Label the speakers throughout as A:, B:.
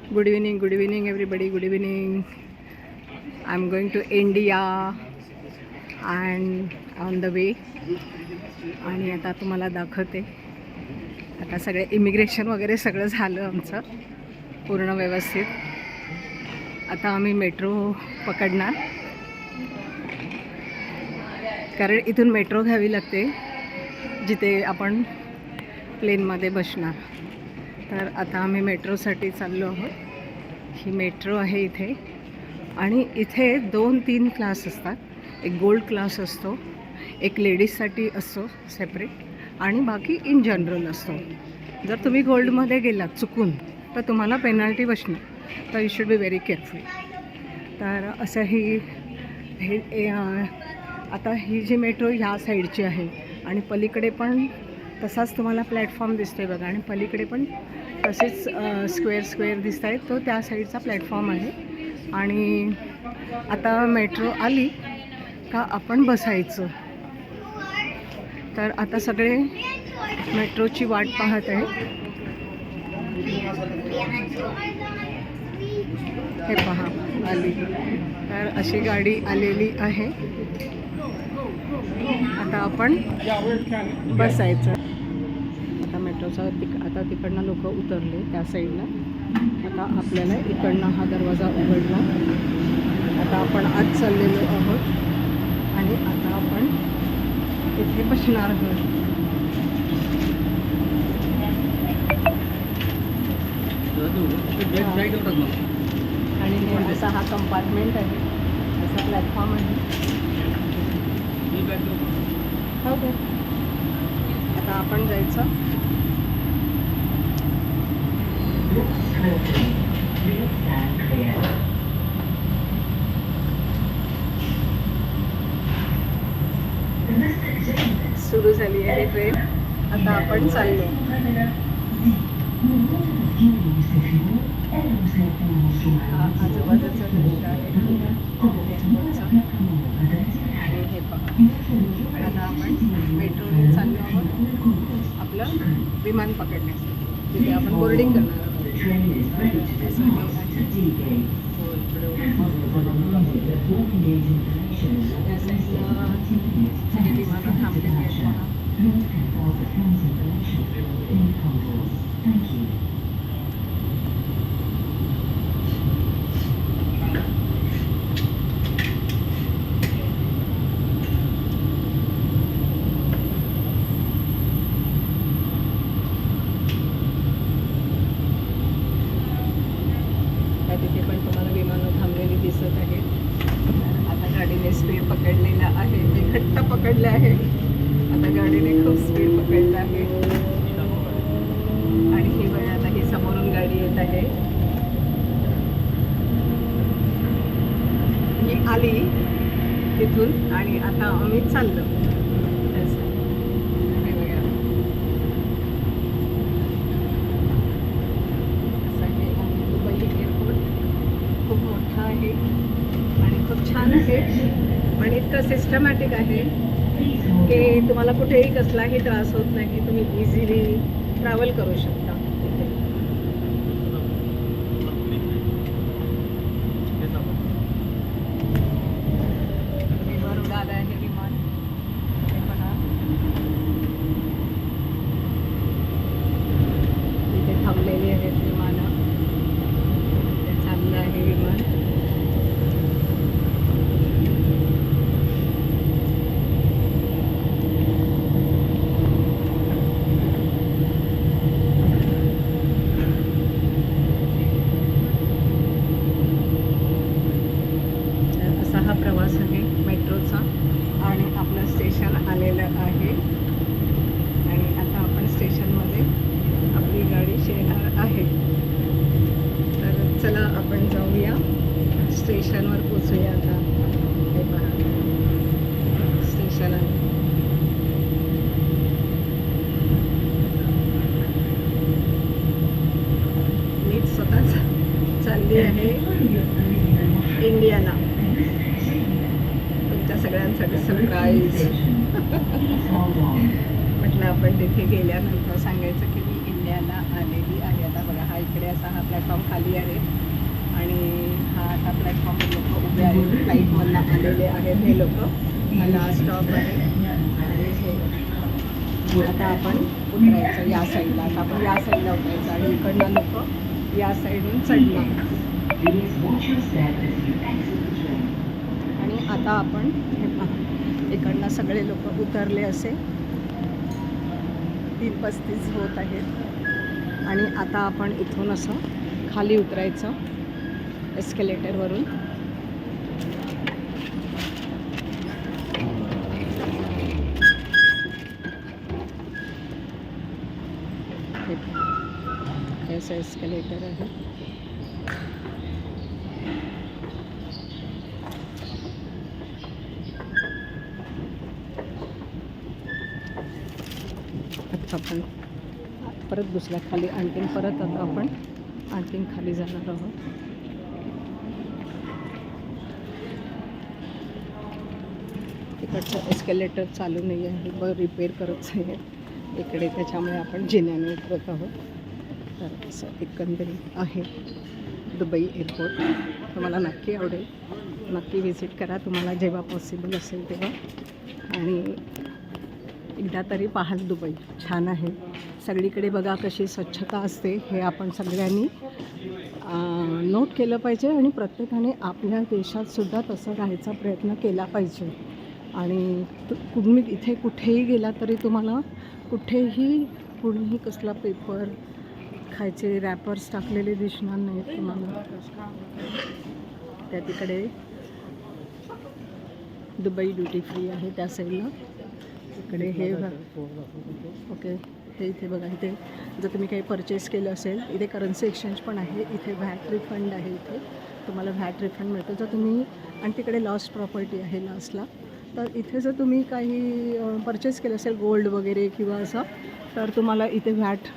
A: Good evening, everybody. Good evening. I'm going to India and on the way. आणि आता तुम्हाला दाखवते. आता सगळे इमिग्रेशन वगैरे सगळं झालं आमचं पूर्ण व्यवस्थित. आता आम्ही मेट्रो पकडणार, कारण इथून मेट्रो घ्यावी लागते जिथे आपण प्लेनमध्ये बसणार. तर आता आम्ही मेट्रोसाठी चाललो आहोत. ही मेट्रो आहे इथे, आणि इथे 2-3 क्लास असतात. एक गोल्ड क्लास असतो, एक लेडीजसाठी असतो सेपरेट, आणि बाकी इन जनरल असतो. जर तुम्ही गोल्डमध्ये गेलात चुकून तर तुम्हाला पेनल्टी बसणार, तर you should be very careful. तर असं हे आता ही जी मेट्रो ह्या साईडची आहे, आणि पलीकडे पण तसाच तुम्हाला प्लॅटफॉर्म दिसतोय बघा, आणि पलीकडे पण तसेच स्क्वेअर दिसत आहेत. तो त्या साईडचा प्लॅटफॉर्म आहे. आणि आता मेट्रो आली का आपण बसायचं. तर आता सगळे मेट्रोची वाट पाहत आहेत. हे पहा आली. तर अशी गाडी आलेली आहे. आता आपण बसायचं. आता मेट्रोचा आता तिकडनं लोक उतरले त्या साईडला. आता आपल्याला इकडनं हा दरवाजा उघडला. आता आपण आत चाललेलो आहोत, आणि आता आपण इथे बसणार आहोत. आणि हे असा हा कंपार्टमेंट आहे, असा प्लॅटफॉर्म आहे. ओके, आता आपण जायचं. सुरू झाली आहे ट्रेन. आता आपण चाललो. हा आजूबाजूचा दृश्य आहे आणि हे पहा. आता आपण मेट्रोने चाललो आहोत आपलं विमान पकडण्यासाठी, तिथे आपण बोर्डिंग करणार आहोत. विमानं थांबलेली आहेत. तिथे पण तुम्हाला विमानं थांबलेली दिसत आहेत. आता गाडीने स्पीड पकडलेला आहे, मी घट्ट पकडले आहे. आता गाडीने खूप स्पीड पकडलं आहे. आणि ही बघा, आता ही समोरून गाडी येत आहे. ही आली तिथून, आणि आता आम्ही चाललो. आणि खूप छान आहे, आणि इतकं सिस्टमॅटिक आहे की तुम्हाला कुठेही कसलाही त्रास होत नाही. तुम्ही इझिली ट्रॅव्हल करू शकता. वर उडालं आहे विमान. हे बघा, तिथे थांबलेली आहेत विमानं. ते चाललं आहे विमान. हा प्रवास आहे मेट्रोचा, आणि आपलं स्टेशन आलेलं आहे. आणि आता आपण स्टेशनमध्ये आपली गाडी येणार आहे. तर चला आपण जाऊया, स्टेशनवर पोचूया. आता हे पहा, स्टेशन आहे. मी स्वतःच चालली आहे इंडियाला. तुमच्या सगळ्यांसाठी सरप्राईज. म्हटलं आपण तिथे गेल्यानंतर सांगायचं की मी इंडियाला आलेली आहे. आता बघा, हा इकडे असा हा प्लॅटफॉर्म खाली आहे आणि हा आता प्लॅटफॉर्मवर लोक उभे आहेत. फ्लाईटमधनं आलेले आहेत हे लोक. हा लास्ट स्टॉप आहे आणि हे आता आपण उतरायचं या साईडला. आता आपण या साईडला उतरायचं आणि इकडनं लोक या साईडून चढणार. आणि आता आपण हे पहा इकडनं सगळे लोक उतरले असे 3:35 होत आहेत आणि आता आपण इथून असं खाली उतरायचं एस्केलेटरवरून. हे असं एस्केलेटर आहे. आपण परत दुसऱ्या खाली आणखीन परत आता आपण आणखीन खाली जाणार आहोत. इकडचं एस्केलेटर चालू नाही आहे, रिपेअर करत आहे इकडे, त्याच्यामुळे आपण जिन्याने उतरत आहोत. तर असं एकंदरीत आहे दुबई एअरपोर्ट. तुम्हाला नक्की आवडेल, नक्की व्हिजिट करा तुम्हाला जेव्हा पॉसिबल असेल तेव्हा. आणि एकदा तरी पाहाल दुबई, छान आहे. सगळीकडे बघा कशी स्वच्छता असते, हे आपण सगळ्यांनी नोट केलं पाहिजे आणि प्रत्येकाने आपल्या देशातसुद्धा तसं राहायचा प्रयत्न केला पाहिजे. आणि तुम्ही इथे कुठेही गेला तरी तुम्हाला कुठेही कुणीही कसला पेपर खायचे रॅपर्स टाकलेले दिसणार नाहीत तुम्हाला. त्या तिकडे दुबई ड्युटी फ्री आहे त्या साईडला. इकडे हे ओके, हे इथे बघा, इथे जर तुम्ही काही परचेस केलं असेल, इथे करन्सी एक्सचेंज पण आहे. इथे व्हॅट रिफंड आहे, इथे तुम्हाला व्हॅट रिफंड मिळतं जर तुम्ही. आणि तिकडे लॉस्ट प्रॉपर्टी आहे लास्टला. तर इथे जर तुम्ही काही परचेस केलं असेल गोल्ड वगैरे किंवा असं, तर तुम्हाला इथे व्हॅट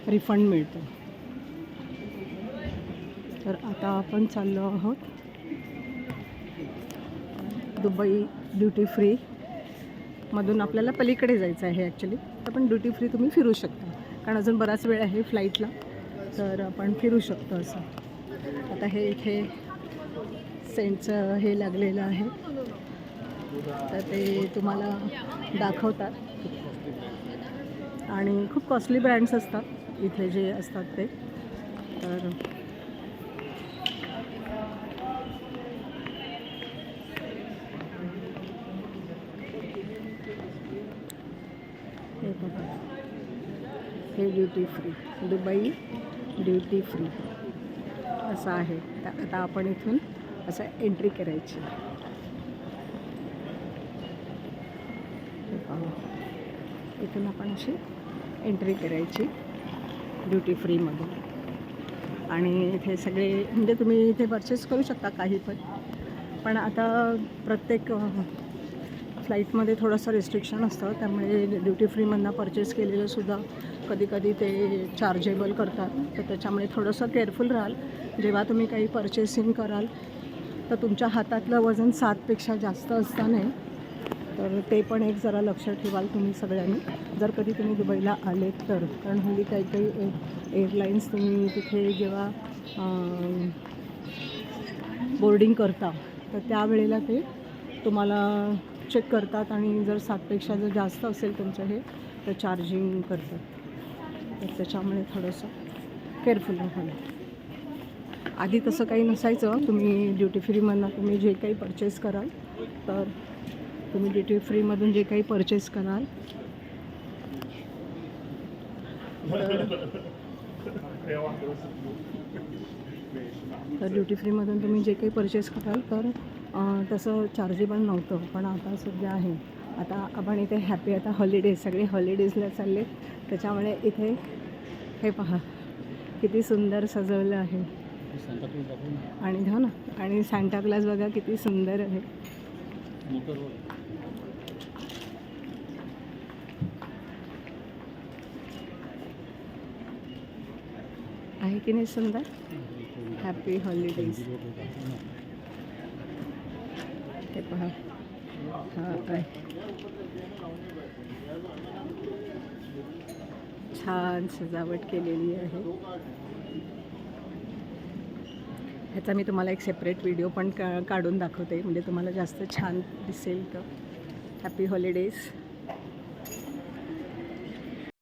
A: रिफंड मिळतं. तर आता आपण चाललो आहोत दुबई ड्युटी फ्री मधून. आपल्याला पलीकडे जायचं आहे ॲक्च्युली, तर पण ड्युटी फ्री तुम्ही फिरू शकता कारण अजून बराच वेळ आहे फ्लाईटला, तर आपण फिरू शकतो असं. आता हे इथे सेंटचं हे लागलेलं आहे, तर ते तुम्हाला दाखवतात. आणि खूप कॉस्टली ब्रँड्स असतात इथे जे असतात ते. तर हे बघा, हे duty free, Dubai duty free असं आहे. तर आता आपण इथून असं एंट्री करायची. इथून आपण अशी एंट्री करायची ड्युटी फ्रीमधून. आणि इथे सगळे म्हणजे तुम्ही इथे परचेस करू शकता काही पण आता प्रत्येक फ्लाईटमध्ये थोडंसं रिस्ट्रिक्शन असतं, त्यामुळे ड्युटी फ्रीमधनं परचेस केलेलं सुद्धा कधी कधी ते चार्जेबल करतात. तर त्याच्यामुळे थोडंसं केअरफुल राहाल जेव्हा तुम्ही काही परचेसिंग कराल. तर तुमच्या हातातलं वजन 7पेक्षा जास्त असता नाही, तर ते पण एक जरा लक्ष ठेवाल तुम्ही सगळ्यांनी जर कधी तुम्ही दुबईला आलेत तर. कारण हल्ली काही काही एअरलाईन्स तुम्ही तिथे जेव्हा बोर्डिंग करता तर त्यावेळेला ते तुम्हाला चेक करतात आणि जर 7पेक्षा जर जास्त असेल तुमचं हे तर चार्जिंग करतात. तर त्याच्यामुळे थोडंसं केअरफुल राहाल. आधी तसं काही नसायचं. तुम्ही ड्युटी फ्रीमधनं तुम्ही जे काही परचेस कराल, तर तुम्ही ड्युटी फ्रीमधून जे काही परचेस कराल तर ड्युटी फ्रीमधून तुम्ही जे काही परचेस कराल तर तसं चार्जेबल नव्हतं, पण आता सध्या आहे. आता आपण इथे हॅपी, आता हॉलिडेज सगळे हॉलिडेजला चालले, त्याच्यामुळे इथे हे पहा किती सुंदर सजवलं आहे. आणि हो ना, आणि सांता क्लॉज बघा किती सुंदर आहे. आहे की नाही सुंदर. हॅपी हॉलिडेज हे पहा. हा काय छान सजावट केलेली आहे. ह्याचा मी तुम्हाला एक सेपरेट व्हिडिओ पण काढून दाखवते, म्हणजे तुम्हाला जास्त छान दिसेल. तर हॅपी हॉलिडेज.